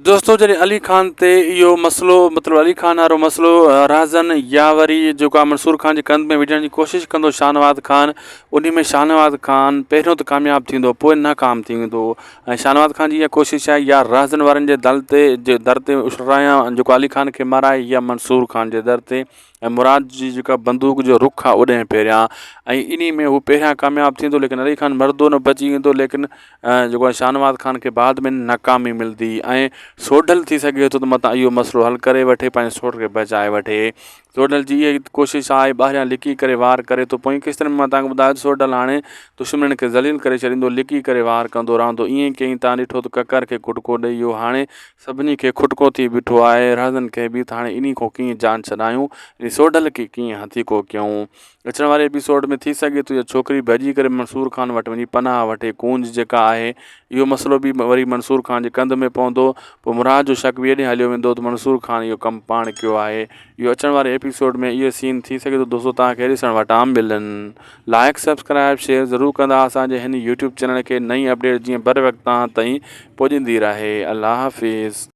दोस्तों जॾहिं अली ख़ान ते इहो मसइलो मतिलबु अली ख़ान वारो मसइलो राज़न या वरी जेको आहे मंसूर ख़ान जे कंध में विझण जी कोशिशि कंदो शाहनवाज़ ख़ान, उन में शाहनवाज़ ख़ान पहिरियों त कामयाबु थींदो, पोइ नाकाम थी वेंदो। ऐं शाहनवाज़ ख़ान जी इहा कोशिशि आहे या राज़न वारनि जे दर ते उछिरायां जेको अली ख़ान खे माराए, या मंसूर ख़ान जे दर ते ऐं मुराद जी जेका बंदूक जो रुख़ आहे उॾे पहिरियां, ऐं इन में हू पहिरियां कामयाबु थींदो लेकिन अली ख़ान मरदो न, बची वेंदो। लेकिन जेको आहे शाहनवाज़ ख़ान खे बाद में नाकामी मिलंदी ऐं सोढल थी सघे थो त मतां इहो मसइलो हल करे वठे, पंहिंजे सोट खे बचाए वठे। सोढल जी इहा कोशिशि आहे, ॿाहिरियां लिकी करे वार करे थो। पोइ केसिताईं मां तव्हांखे ॿुधायो, सोढल हाणे दुश्मन खे ज़लील करे छॾींदो, लिकी करे वार कंदो रहंदो। ईअं कई तव्हां ॾिठो त ककर खे खुटको ॾेई इहो हाणे सभिनी खे खुटको थी बीठो आहे। राज़न खे बि त हाणे इन खां कीअं जान छॾायूं, सोढल खे कीअं हथी को कयूं। अचण वारे एपिसोड में थी सघे थो इहा छोकिरी भॼी करे मंसूर ख़ान वटि वञी पनाह वठे। कूंज जेका आहे इहो मसइलो बि वरी मंसूर ख़ान जे कंध में पवंदो। पोइ मुराद जो शक ॿिए ॾे हलियो वेंदो त मंसूर ख़ान इहो कमु पाण कयो आहे। इहो अचण वारे एपिसोड में इहो सीन थी सघे थो। दोस्तों तव्हांखे ॾिसण वटां मिलनि। लाइक सब्सक्राइब शेयर ज़रूरु कंदा असांजे हिन यूट्यूब चैनल खे। नई अपडेट जीअं बर वक़्तु तव्हां ताईं पुॼंदी रहे। अलाह हाफ़िज़।